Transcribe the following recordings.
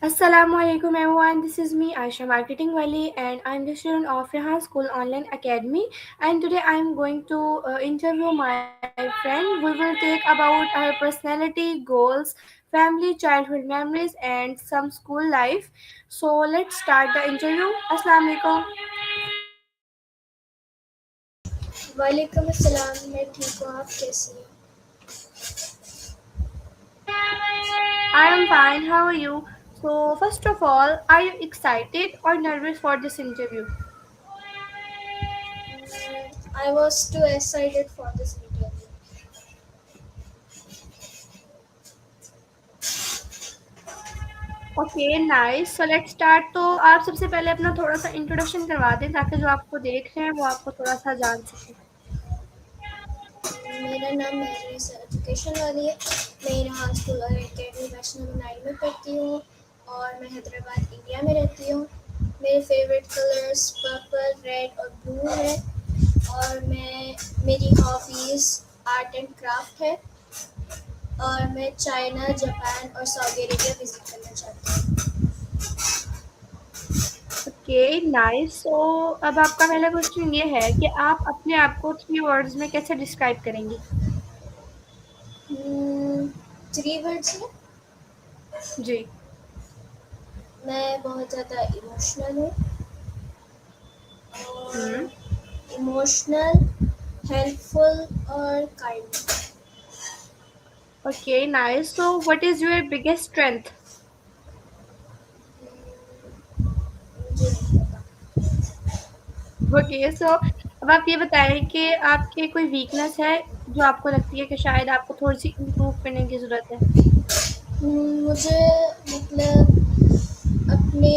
Assalamu alaikum everyone. This is me Aisha Marketing Wali and I'm the student of Rehan School Online Academy, and today I'm going to interview my friend. We will take about her personality, goals, family, childhood memories and some school life. So let's start the interview. Assalamu alaikum. वालेकुम अस्सलाम। मैं ठीक हूँ, आप कैसी हैं? I am fine. How are you? So first of all, are you excited or nervous for this interview? I was too excited for this interview. Okay nice so let's start. तो आप सबसे पहले अपना थोड़ा सा इंट्रोडक्शन करवा दें ताकि जो आपको देख रहे हैं वो आपको थोड़ा सा जान सके। मेरा नाम महरीस एजुकेशन वाली है। मैं रेहान स्कूल और एकेडमी वैष्णव नाइन में पढ़ती हूँ और मैं हैदराबाद इंडिया में रहती हूँ। मेरे फेवरेट कलर्स पर्पल, रेड और ब्लू है और मेरी हॉबीज़ आर्ट एंड क्राफ्ट है और मैं चाइना, जापान और सऊदी अरेबिया विज़िट करना चाहती हूँ। ओके नाइस सो अब आपका पहला क्वेश्चन ये है कि आप अपने आप को 3 वर्ड्स में कैसे डिस्क्राइब करेंगी? 3 वर्ड्स में जी। मैं बहुत ज़्यादा इमोशनल हूँ हम्म। और इमोशनल, हेल्पफुल और kind. Okay nice so what is your biggest strength? मुझे नहीं पता। ओके सो अब आप ये बताएं कि आपके कोई वीकनेस है जो आपको लगती है कि शायद आपको थोड़ी सी इम्प्रूव करने की ज़रूरत है? मुझे मतलब अपने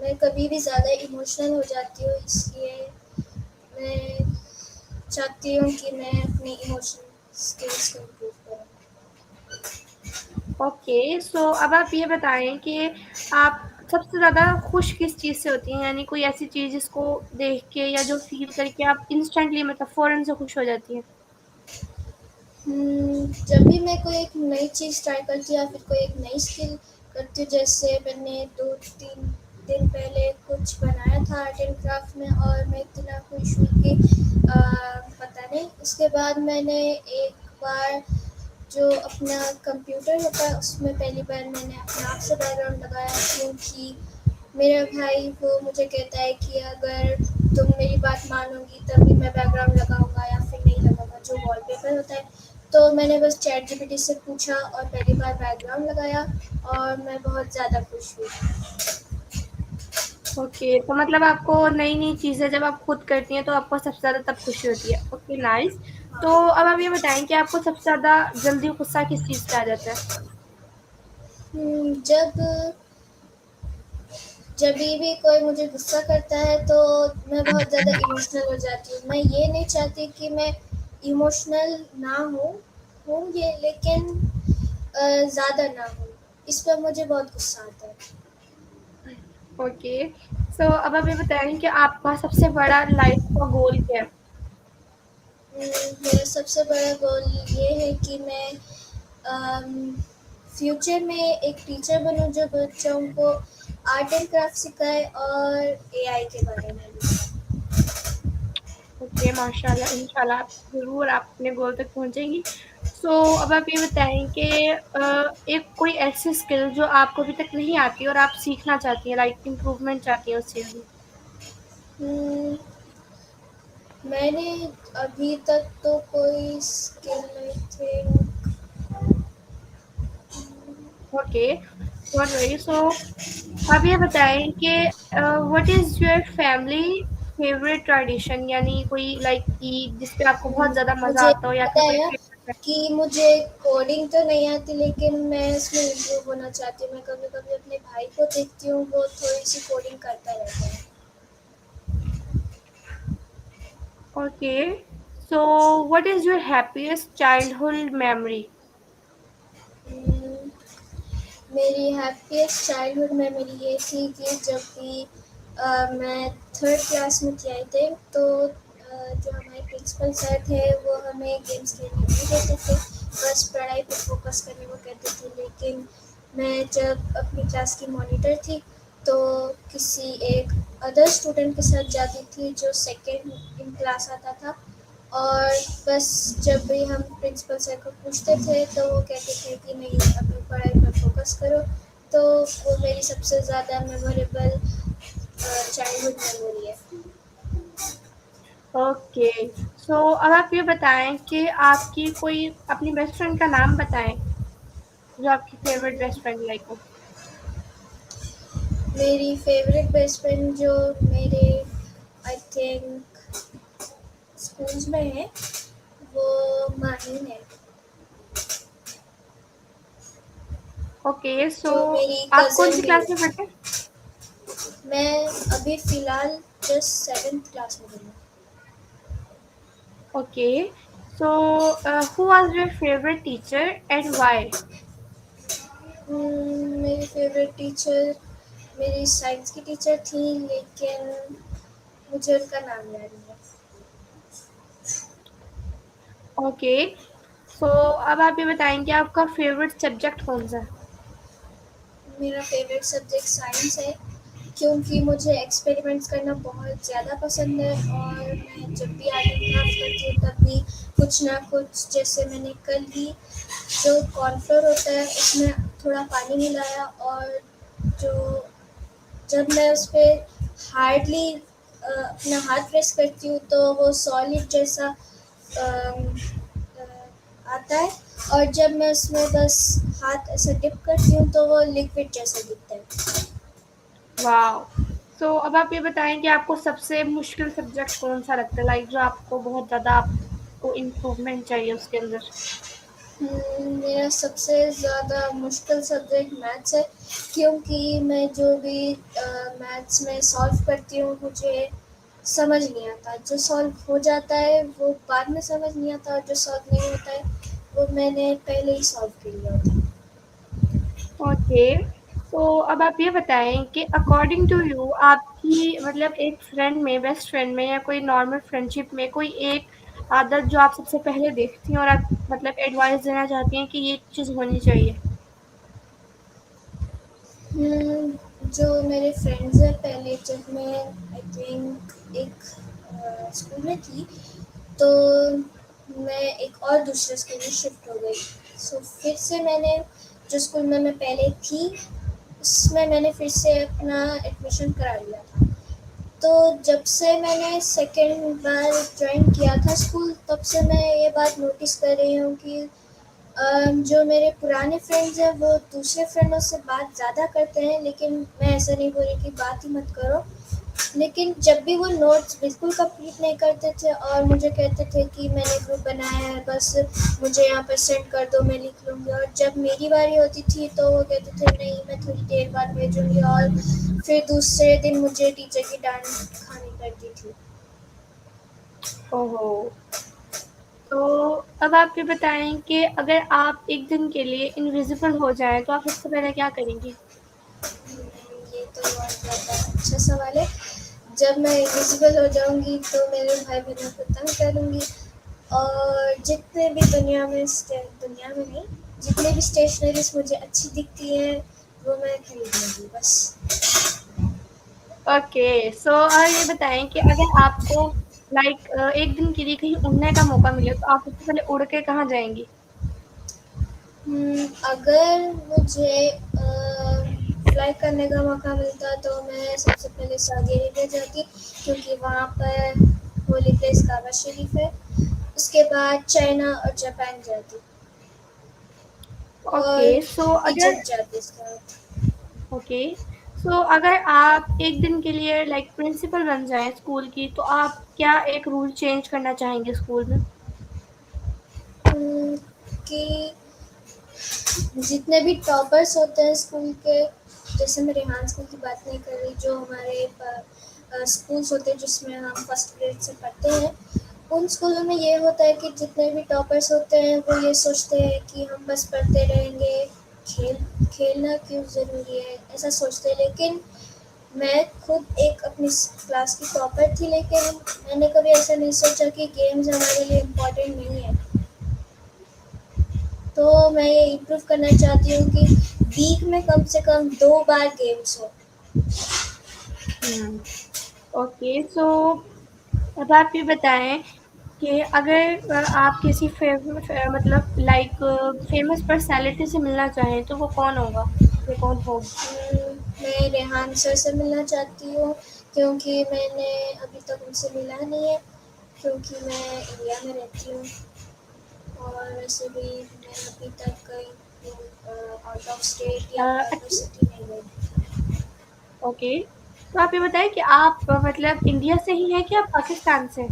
मैं कभी भी ज़्यादा इमोशनल हो जाती हूँ, इसलिए मैं चाहती हूँ कि मैं अपनी इमोशनल स्किल्स को इम्प्रूव करूँ। ओके सो अब आप ये बताएं कि आप सबसे ज़्यादा खुश किस चीज़ से होती हैं, यानी कोई ऐसी चीज़ जिसको देख के या जो फील करके आप इंस्टेंटली मतलब फ़ौरन से खुश हो जाती हैं? जब भी मैं कोई एक नई चीज़ ट्राई करती हूँ या फिर कोई एक नई स्किल करती हूँ, जैसे मैंने 2-3 दिन पहले कुछ बनाया था आर्ट एंड क्राफ्ट में और मैं इतना खुश हुई कि पता नहीं। उसके बाद मैंने एक बार जो अपना कंप्यूटर होता है उसमें पहली बार मैंने अपने आप से बैकग्राउंड लगाया, क्योंकि मेरा भाई वो मुझे कहता है कि अगर तुम मेरी बात मानोगी तभी मैं बैकग्राउंड लगाऊंगा या फिर नहीं लगाऊंगा जो वॉलपेपर होता है। तो मैंने बस चैट जीपीटी से पूछा और पहली बार बैकग्राउंड लगाया और मैं बहुत ज़्यादा खुश हुई। ओके तो मतलब आपको नई-नई चीज़ें जब आप खुद करती हैं तो आपको सबसे ज़्यादा तब खुशी होती है। Okay nice. तो अब आप ये बताएँ कि आपको सबसे ज़्यादा जल्दी गुस्सा किस चीज़ पे आ जाता है? जब जब भी कोई मुझे गुस्सा करता है तो मैं बहुत ज़्यादा इमोशनल हो जाती हूँ। मैं ये नहीं चाहती कि मैं इमोशनल ना हूँ ये, लेकिन ज़्यादा ना हूँ। इस पर मुझे बहुत गुस्सा आता है। ओके सो अब आप ये बताएँ कि आपका सबसे बड़ा लाइफ़ का गोल क्या है? मेरा सबसे बड़ा गोल ये है कि मैं फ्यूचर में एक टीचर बनूँ जो बच्चों को आर्ट एंड क्राफ्ट सिखाए और एआई के बारे में भी। ओके माशाल्लाह इंशाल्लाह आप ज़रूर आप अपने गोल तक पहुँचेंगी। सो अब आप ये बताएँ कि एक कोई ऐसी स्किल जो आपको अभी तक नहीं आती और आप सीखना चाहती हैं, लाइक इम्प्रूवमेंट चाहती हैं उस चीज़ में? हम्म, मैंने अभी तक तो कोई स्किल नहीं थे। Okay don't worry. सो आप ये बताएँ कि what is your family favourite tradition, यानी कोई लाइक ईद जिस पे आपको बहुत ज़्यादा मज़ा मुझे आता हो या फिर पता कोई है फेवरेट? कि मुझे कोडिंग तो नहीं आती, लेकिन मैं इसमें इम्प्रूव होना चाहती हूँ। मैं कभी-कभी अपने भाई को देखती हूँ, वो थोड़ी-सी कोडिंग करता रहता है। Okay so what is your happiest childhood memory? Um, मेरी हैप्पीएस्ट चाइल्डहुड मेमोरी ये थी कि जब भी मैं 3rd क्लास में थी आई थिंक, तो जो हमारे प्रिंसिपल सर थे वो हमें गेम्स खेलने नहीं देते थे, बस पढ़ाई पे फ़ोकस करने को कहते थे। लेकिन मैं जब अपनी क्लास की मॉनिटर थी तो किसी एक अदर स्टूडेंट के साथ जाती थी जो सेकंड इन क्लास आता था। और बस जब भी हम प्रिंसिपल सर को पूछते थे तो वो कहते थे कि नहीं, अपनी पढ़ाई पर फोकस करो। तो वो मेरी सबसे ज़्यादा मेमोरेबल चाइल्डहुड मेमोरी है। ओके। सो अब आप ये बताएं कि आपकी कोई अपनी बेस्ट फ्रेंड का नाम बताएं, जो आपकी फेवरेट बेस्ट फ्रेंड लाइक हो। मेरी फेवरेट बेस्ट फ्रेंड जो मेरे आई थिंक स्कूल्स में है वो माहिन है, ओके। सो जो मेरी आप कौन कज़न सी भी क्लास में है। पढ़ते हैं? मैं अभी फ़िलहाल जस्ट 7th क्लास में हूँ। Okay. So who was your favourite teacher and why? मेरी फेवरेट टीचर मेरी साइंस की टीचर थी, लेकिन मुझे उनका नाम याद नहीं है। ओके। सो अब आप ये बताएं कि आपका फेवरेट सब्जेक्ट कौन सा है? मेरा फेवरेट सब्जेक्ट साइंस है, क्योंकि मुझे एक्सपेरिमेंट्स करना बहुत ज़्यादा पसंद है। और मैं जब भी आर्ट एंड क्राफ्ट करती हूँ तब भी कुछ ना कुछ, जैसे मैंने कल ही जो कॉर्नफ्लोर होता है उसमें थोड़ा पानी मिलाया, और जो जब मैं उस पर हार्डली अपना हाथ प्रेस करती हूँ तो वो सॉलिड जैसा अम, आता है। और जब मैं उसमें बस हाथ ऐसे डिप करती हूँ तो वो लिक्विड जैसा दिखता है। वाओ। सो अब आप ये बताएं कि आपको सबसे मुश्किल सब्जेक्ट कौन सा लगता है, लाइक जो आपको बहुत ज़्यादा आपको इम्प्रूवमेंट चाहिए उसके अंदर? मेरा सबसे ज़्यादा मुश्किल सब्जेक्ट मैथ्स है, क्योंकि मैं जो भी मैथ्स में सॉल्व करती हूँ मुझे समझ नहीं आता। जो सॉल्व हो जाता है वो बाद में समझ नहीं आता, और जो सॉल्व नहीं होता है वो मैंने पहले ही सॉल्व कर लिया होता है। ओके। तो अब आप ये बताएं कि अकॉर्डिंग टू यू आपकी मतलब एक फ्रेंड में, बेस्ट फ्रेंड में या कोई नॉर्मल फ्रेंडशिप में कोई एक आदत जो आप सबसे पहले देखती हैं और आप मतलब एडवाइस देना चाहती हैं कि ये चीज़ होनी चाहिए? जो मेरे फ्रेंड्स हैं, पहले जब मैं आई थिंक एक स्कूल में थी तो मैं एक और दूसरे स्कूल में शिफ्ट हो गई। सो फिर से मैंने जो स्कूल में मैं पहले थी उसमें मैंने फिर से अपना एडमिशन करा लिया था। तो जब से मैंने सेकेंड बार ज्वाइन किया था स्कूल, तब से मैं ये बात नोटिस कर रही हूँ कि जो मेरे पुराने फ्रेंड्स हैं वो दूसरे फ्रेंडों से बात ज़्यादा करते हैं, लेकिन मैं ऐसा नहीं बोल रही कि बात ही मत करो। लेकिन जब भी वो नोट्स बिल्कुल कंप्लीट नहीं करते थे और मुझे कहते थे कि मैंने ग्रुप बनाया है, बस मुझे यहाँ पर सेंड कर दो, मैं लिख लूँगी। और जब मेरी बारी होती थी तो वो कहते थे नहीं, मैं थोड़ी देर बाद भेजूँगी, और फिर दूसरे दिन मुझे टीचर की डांट खानी पड़ती थी। ओहो। तो अब आप ये बताएं कि अगर आप एक दिन के लिए इनविजिबल हो जाएं तो आप सबसे पहले क्या करेंगी? ये तो बहुत ज़्यादा अच्छा सवाल है। जब मैं इनविजिबल हो जाऊँगी तो मेरे भाई बहनों को तंग करूँगी, और जितने भी दुनिया में नहीं, जितने भी स्टेशनरीज मुझे अच्छी दिखती है वो मैं खरीद लूँगी बस। ओके। सो ये बताएं कि अगर आपको लाइक एक दिन के लिए कहीं उड़ने का मौका मिले तो आप सबसे पहले उड़ के कहाँ जाएंगी? अगर मुझे फ्लाई करने का मौका मिलता तो मैं सबसे पहले सऊदी अरेबिया जाती, क्योंकि वहाँ पर होली प्लेस काबा शरीफ है। उसके बाद चाइना और जापान जाती, ओके। और सो अगर इजिप्ट जाती इसके बाद। ओके। सो अगर आप एक दिन के लिए लाइक प्रिंसिपल बन जाएं स्कूल की तो आप क्या एक रूल चेंज करना चाहेंगे स्कूल में? कि जितने भी टॉपर्स होते हैं स्कूल के, जैसे मैं रेहान स्कूल की बात नहीं कर रही, जो हमारे स्कूल्स होते हैं जिसमें हम फर्स्ट ग्रेड से पढ़ते हैं, उन स्कूलों में ये होता है कि जितने भी टॉपर्स होते हैं वो ये सोचते हैं कि हम बस पढ़ते रहेंगे, खेल खेलना क्यों ज़रूरी है, ऐसा सोचते हैं। लेकिन मैं खुद एक अपनी क्लास की टॉपर थी, लेकिन मैंने कभी ऐसा नहीं सोचा कि गेम्स हमारे लिए इम्पोर्टेंट नहीं है। तो मैं ये इम्प्रूव करना चाहती हूँ कि वीक में कम से कम 2 बार गेम्स हो। हम्म। ओके, सो अब आप ये बताएं कि अगर आप किसी मतलब लाइक फेमस पर्सनालिटी से मिलना चाहें तो वो कौन होगा या कौन होगी? मैं रेहान सर से मिलना चाहती हूँ क्योंकि मैंने अभी तक उनसे मिला नहीं है, क्योंकि मैं इंडिया में रहती हूँ। और वैसे भी मैं अभी तक कहीं आउट ऑफ स्टेट या आउट ऑफ अच्छा। सिटी नहीं गई। ओके, तो आप ये बताएं कि आप मतलब इंडिया से ही हैं कि आप पाकिस्तान से?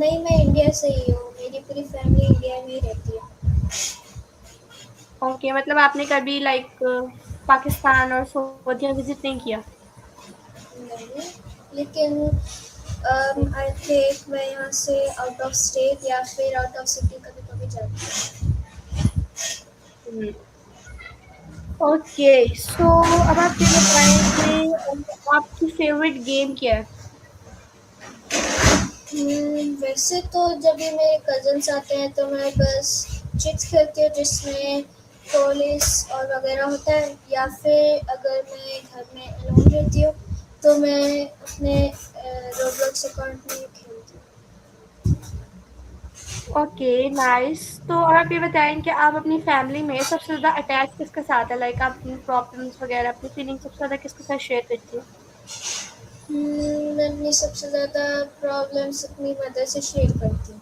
नहीं, मैं इंडिया से ही हूँ, मेरी पूरी फैमिली इंडिया में ही रहती है। ओके, मतलब आपने कभी लाइक पाकिस्तान और सऊदीया विजिट नहीं किया? नहीं, लेकिन आई थिंक मैं यहाँ से आउट ऑफ स्टेट या फिर आउट ऑफ सिटी कभी कभी जाती हूँ। हम्म। ओके, सो अब आप ये बताएं कि आपकी फेवरेट गेम क्या है? वैसे तो जब भी मेरे कजन्स आते हैं तो मैं बस चिट्स खेलती हूँ जिसमें पुलिस और वगैरह होता है, या फिर अगर मैं घर में अलोन रहती हूँ तो मैं अपने रोब्लॉक्स अकाउंट में खेलती हूँ। Okay, nice. तो अब आप ये बताएं कि आप अपनी फैमिली में सबसे ज़्यादा अटैच किसके साथ है? लाइक आप अपनी प्रॉब्लम्स वगैरह अपनी फीलिंग्स सबसे ज़्यादा किसके साथ शेयर करती हो? मैं अपनी सबसे ज़्यादा प्रॉब्लम्स अपनी मदर से शेयर करती हूँ।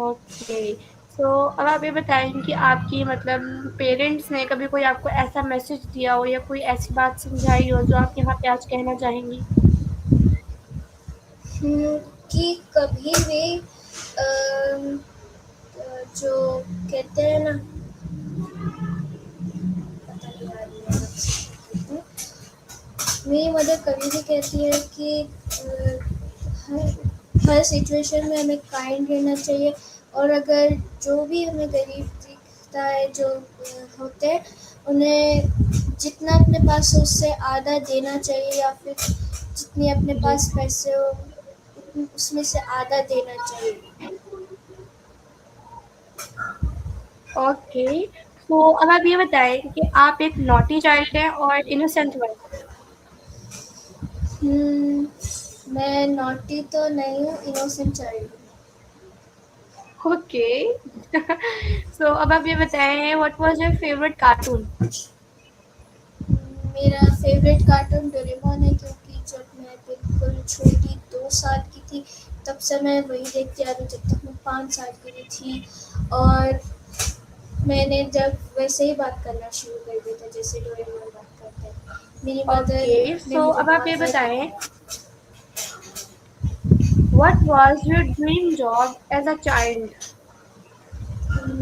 ओके, सो अब आप ये बताएं कि आपकी मतलब पेरेंट्स ने कभी कोई आपको ऐसा मैसेज दिया हो या कोई ऐसी बात समझाई हो जो आप यहाँ पे आज कहना चाहेंगी? कि कभी भी अम, जो कहते हैं ना, पता नहीं यार ये नाम। मेरी मदर कभी भी कहती है कि हर हर सिचुएशन में हमें काइंड रहना चाहिए, और अगर जो भी हमें गरीब दिखता है जो होते हैं उन्हें जितना अपने पास हो उससे आधा देना चाहिए, या फिर जितनी अपने जी। पास पैसे हो उसमें से आधा देना चाहिए। ओके, सो अब आप ये बताएं कि आप एक नॉटी चाइल्ड हैं और इनोसेंट वन? मैं नॉटी तो नहीं हूँ, इनोसेंट चाइल्ड हूँ। ओके। सो अब आप ये बताएं what was your favourite cartoon? मेरा फेवरेट कार्टून डोरेमोन है, क्योंकि जब मैं बिल्कुल छोटी 2 साल की थी तब से मैं वही देखती आ रही हूँ जब तक मैं 5 साल की भी थी। और मैंने जब वैसे ही बात करना शुरू कर दिया था जैसे डोरेमोन बात करते हैं। मेरी मदर ओके, ने सो मुझे अब आप ये बहुत हेल्प बताएं किया। What was your dream job as a child?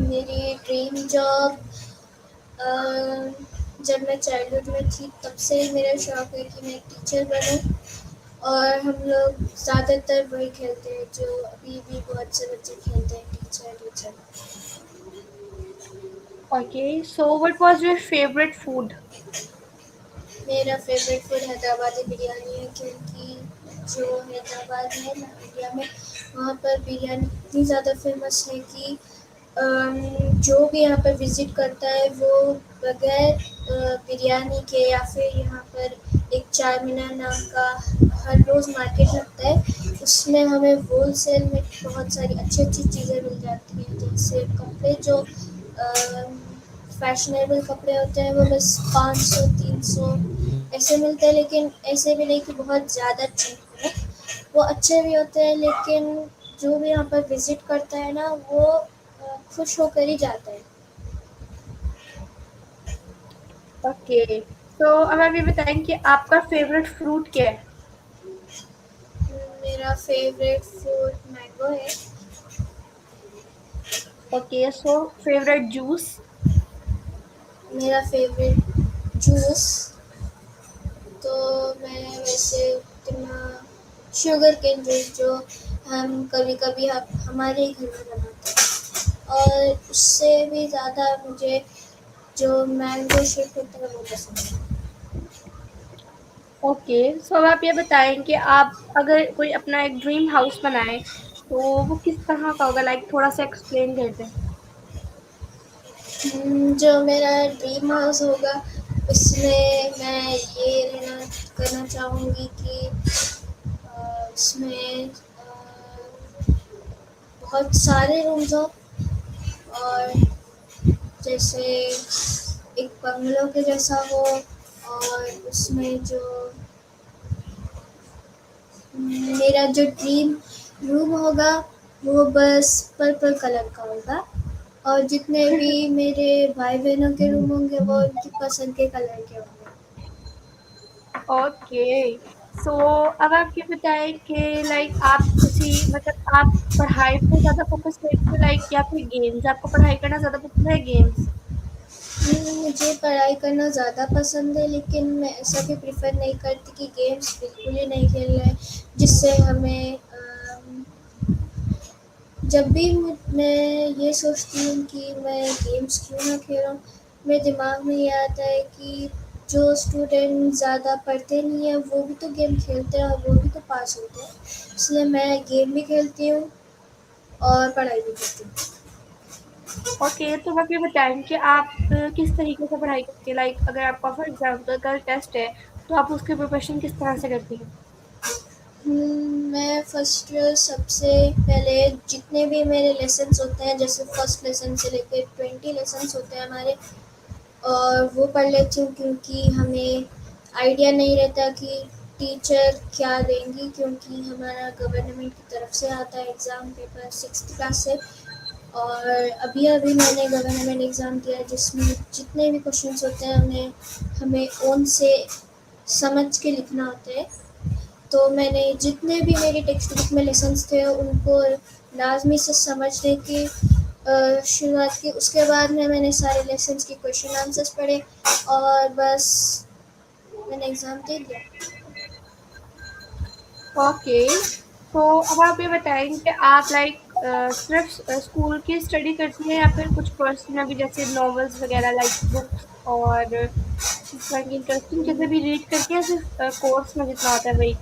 मेरी ड्रीम जॉब, जब मैं चाइल्डहुड में थी तब से ही मेरा शौक है कि मैं एक टीचर बनूं। और हम लोग ज़्यादातर वही खेलते हैं जो अभी भी बहुत से बच्चे खेलते हैं, teacher teacher. Okay, so what was your favourite food? मेरा फेवरेट फूड हैदराबादी बिरयानी है, क्योंकि जो हैदराबाद है ना इंडिया में, वहाँ पर बिरयानी इतनी ज़्यादा फेमस है कि जो भी यहाँ पर विज़िट करता है वो बगैर बिरयानी के, या फिर यहाँ पर एक चार मीनार नाम का हर रोज़ मार्केट लगता है, उसमें हमें होल सेल में बहुत सारी अच्छी अच्छी चीज़ें मिल जाती हैं। जैसे कपड़े जो फैशनेबल कपड़े होते हैं वो बस 500 300 ऐसे मिलते हैं, लेकिन ऐसे भी नहीं कि बहुत ज़्यादा चीप हो। वो अच्छे भी होते हैं, लेकिन जो भी यहाँ पर विज़िट करता है ना वो खुश होकर ही जाता है। ओके, सो अब आप ये बताएं कि आपका फेवरेट फ्रूट क्या है? मेरा फेवरेट फ्रूट मैंगो है। Okay, so favourite juice? मेरा फेवरेट जूस तो मैं वैसे उतना शुगर केन जूस जो हम कभी कभी हमारे ही घर में बनाते हैं, और उससे भी ज़्यादा मुझे जो मैंगो शेक होता है वो पसंद है। ओके, सो अब आप ये बताएं कि आप अगर कोई अपना एक ड्रीम हाउस बनाए तो वो किस तरह का होगा? लाइक थोड़ा सा एक्सप्लेन कर दें। जो मेरा ड्रीम हाउस होगा उसमें मैं ये रहना करना चाहूँगी कि उसमें बहुत सारे रूम्स हों और जैसे एक बंगलो के जैसा हो और उसमें जो मेरा जो ड्रीम रूम होगा वो बस पर्पल कलर का होगा और जितने भी मेरे भाई बहनों के रूम होंगे वो उनकी पसंद के कलर के होंगे। ओके। सो अब आप ये बताएं कि लाइक आप किसी मतलब आप पढ़ाई पे ज़्यादा फ़ोकस करते हो लाइक या फिर गेम्स? आपको पढ़ाई करना ज़्यादा पसंद है गेम्स? मुझे पढ़ाई करना ज़्यादा पसंद है लेकिन मैं ऐसा भी प्रेफर नहीं करती कि गेम्स बिल्कुल ही नहीं खेलना है जिससे हमें जब भी मैं ये सोचती हूँ कि मैं गेम्स क्यों ना खेल रहा हूँ मेरे दिमाग में ये आता है कि जो स्टूडेंट ज़्यादा पढ़ते नहीं हैं वो भी तो गेम खेलते हैं और वो भी तो पास होते हैं, इसलिए मैं गेम भी खेलती हूँ और पढ़ाई भी करती हूँ। ओके, तो आप ये बताएँ कि आप किस तरीके से पढ़ाई करती हैं? लाइक अगर आपका फॉर एग्ज़ाम्पल कल टेस्ट है, तो आप उसकी प्रिपरेशन किस तरह से करती हैं? मैं फर्स्ट सबसे पहले जितने भी मेरे लेसन्स होते हैं जैसे फर्स्ट लेसन से लेकर 20 लेसन्स होते हैं हमारे और वो पढ़ लेती हूँ क्योंकि हमें आइडिया नहीं रहता कि टीचर क्या देंगी क्योंकि हमारा गवर्नमेंट की तरफ से आता है एग्ज़ाम पेपर 6th क्लास से और अभी अभी मैंने गवर्नमेंट एग्ज़ाम दिया जिसमें जितने भी क्वेश्चंस होते हैं उन्हें हमें ओन से समझ के लिखना होता है। तो मैंने जितने भी मेरी टेक्स्ट बुक में लेसन्स थे उनको लाजमी से समझने की शुरुआत की। उसके बाद में मैंने सारे लेसन्स के क्वेश्चन आंसर्स पढ़े और बस मैंने एग्ज़ाम दे दिया। ओके, तो अब आप ये बताएँ कि आप लाइक सिर्फ़ स्कूल की स्टडी करती हैं या फिर कुछ पर्सनल भी जैसे नॉवेल्स वग़ैरह लाइक बुक्स और इस तरह की इंटरेस्टिंग चीज़ें भी रीड करती हैं सिर्फ़ कोर्स में जितना होता है वही?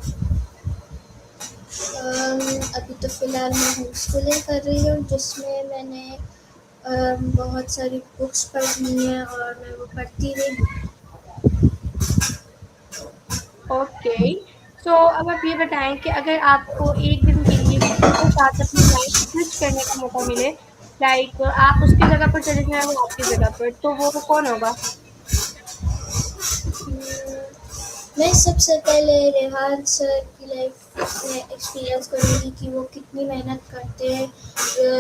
अभी तो फ़िलहाल मैं होम स्कूलिंग कर रही हूँ जिसमें मैंने बहुत सारी बुक्स पढ़ी हैं और मैं वो पढ़ती भी हूँ। ओके, सो अब आप ये बताएँ कि अगर आपको एक दिन के लिए किसी के साथ अपनी लाइफ़ स्विच करने का मौका मिले, लाइक आप उसकी जगह पर चले जाएँ, वो आपकी जगह पर, तो वो कौन होगा? मैं सबसे पहले रेहान सर की लाइफ में एक्सपीरियंस करूँगी कि वो कितनी मेहनत करते हैं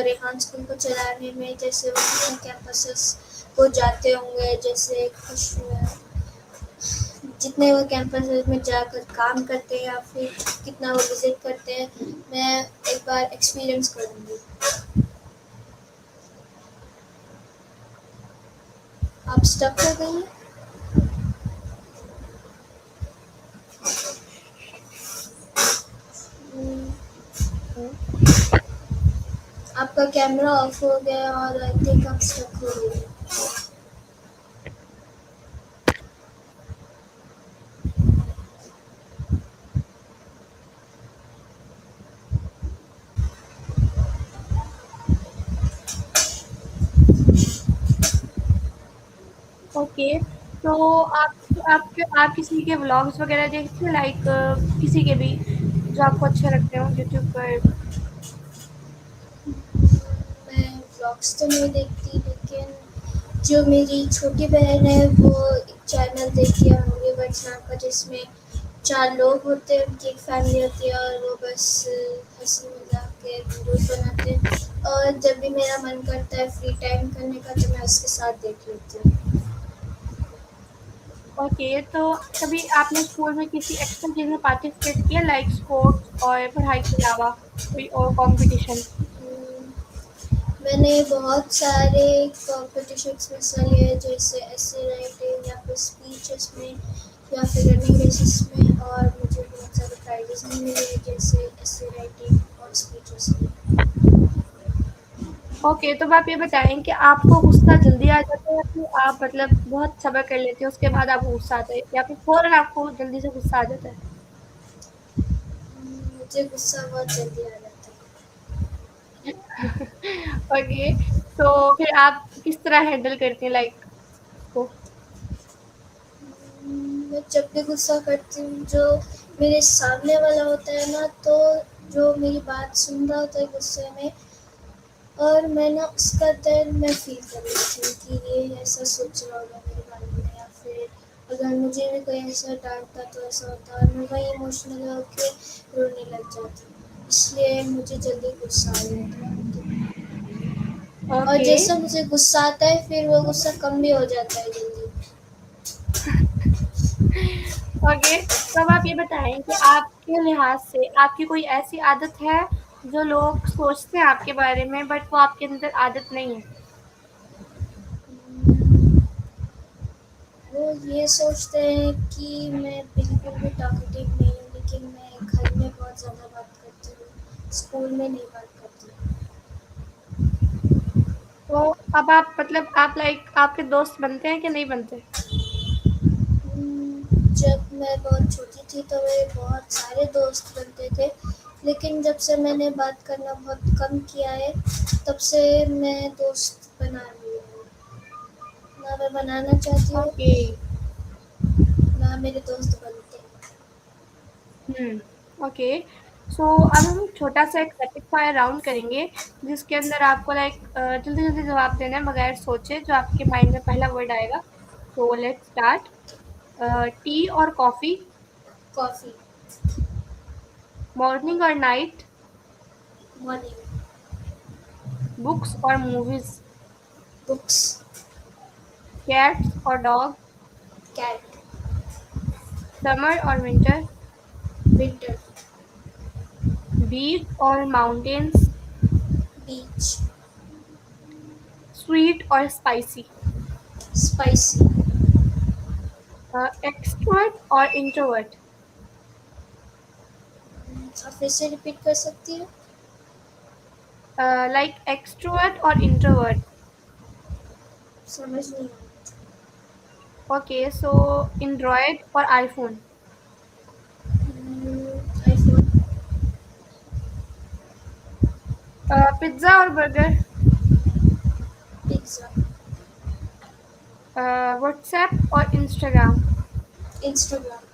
रेहान स्कूल को चलाने में, जैसे वो कितने कैंपसेस को जाते होंगे, जैसे कुछ जितने वो कैंपसेस में जाकर काम करते हैं या फिर कितना वो विजिट करते हैं, मैं एक बार एक्सपीरियंस करूँगी। आप स्टक हो गई हैं? हम्म, आपका कैमरा ऑफ हो गया और आई थिंक आप स्टक हो गई हैं। ओके, तो आप किसी के व्लॉग्स वगैरह देखते हो लाइक किसी के भी जो आपको अच्छे लगते हो यूट्यूब पर? मैं व्लॉग्स तो नहीं देखती लेकिन जो मेरी छोटी बहन है वो एक चैनल देखती है हंगरी बर्ड्स नाम का जिसमें 4 लोग होते हैं, उनकी एक फैमिली होती है और वो बस हंसी मजाक के वीडियोस बनाते हैं और जब भी मेरा मन करता है फ्री टाइम करने का तो मैं उसके साथ देख लेती हूँ। ओके, तो कभी आपने स्कूल में किसी एक्स्ट्रा चीज़ में पार्टिसिपेट किया लाइक स्पोर्ट्स और पढ़ाई के अलावा कोई और कॉम्पिटिशन? मैंने बहुत सारे कॉम्पिटिशन्स में हिस्सा लिया है जैसे ऐसे राइटिंग या फिर स्पीचेस में या फिर रनिंग रेसेस में और मुझे बहुत सारे प्राइजेस भी मिले हैं जैसे ऐसे राइटिंग और स्पीचेस में। ओके, तो अब आप ये बताएँ कि आपको गुस्सा जल्दी आ जाता है या फिर आप मतलब बहुत सब्र कर लेते हो उसके बाद आपको गुस्सा आता है या फिर फ़ौरन आपको जल्दी से गुस्सा आ जाता है? मुझे गुस्सा बहुत जल्दी आ जाता है। ओके, तो फिर आप किस तरह हैंडल करती हैं लाइक उसको? मैं जब भी गुस्सा करती हूँ, जो मेरे सामने वाला होता है ना, तो जो मेरी बात सुन रहा होता है गुस्से में, और मैं ना उसका दर्द मैं फ़ील कर लेती हूँ कि ये ऐसा सोच रहा होगा मेरे बारे में, या फिर अगर मुझे भी कोई ऐसा डाँटता तो ऐसा होता, और मैं वहीं इमोशनल होके रोने लग जाती हूँ। इसलिए मुझे जल्दी गुस्सा आ जाता है। और ओके। जैसा मुझे गुस्सा आता है, फिर वो गुस्सा कम भी हो जाता है जल्दी। ओके, तो अब आप ये बताएँ कि आपके लिहाज़ से आपकी कोई ऐसी आदत है जो लोग सोचते हैं आपके बारे में बट वो आपके अंदर आदत नहीं है? उम, वो ये सोचते हैं कि मैं बिल्कुल भी टॉकेटिव नहीं हूँ, लेकिन मैं घर में बहुत ज़्यादा बात करती हूँ, स्कूल में नहीं बात करती। तो अब आप मतलब आप लाइक आपके दोस्त बनते हैं कि नहीं बनते? जब मैं बहुत छोटी थी तो मेरे बहुत सारे दोस्त बनते थे, लेकिन जब से मैंने बात करना बहुत कम किया है, तब से मैं दोस्त बना रही हूँ। ना मैं बनाना चाहती हूँ, ओके। ना मेरे दोस्त बनते हैं। ओके। सो अब हम छोटा-सा एक रैपिड फायर राउंड करेंगे, जिसके अंदर आपको लाइक जल्दी-जल्दी जवाब देना है बगैर सोचे, जो आपके माइंड में पहला वर्ड आएगा। So let's start. टी और कॉफ़ी, कॉफ़ी। मॉर्निंग और नाइट, मॉर्निंग। बुक्स और मूवीज़, बुक्स। कैट्स और डॉग, कैट। समर और विंटर, विंटर। बीच और माउंटेन्स, बीच। स्वीट और स्पाइसी, स्पाइसी। एक्सट्रोवर्ट और इंट्रोवर्ट, आप फिर से रिपीट कर सकती हो? लाइक एक्सट्रोवर्ट और इंट्रोवर्ट। समझ नहीं ओके, सो एंड्रॉयड और आईफ़ोन, आया। आईफोन। पिज़्ज़ा और बर्गर, पिज्ज़ा। व्हाट्सएप और इंस्टाग्राम, इंस्टाग्राम।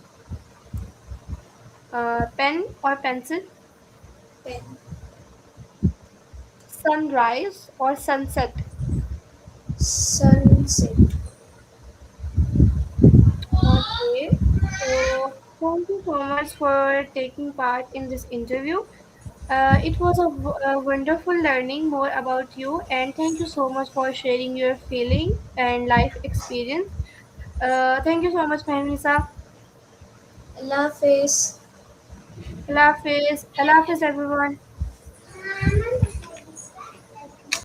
पेन और पेंसिल, पेन। सनराइज़ और sunset. Sunset. Okay, so thank you so much for taking part in this interview. It was a wonderful learning more about you, and thank you so much for sharing your feeling and life experience. Thank you so much, Mahamisa. अल्लाह हाफिज़। Allah Hafiz. Allah Hafiz, everyone.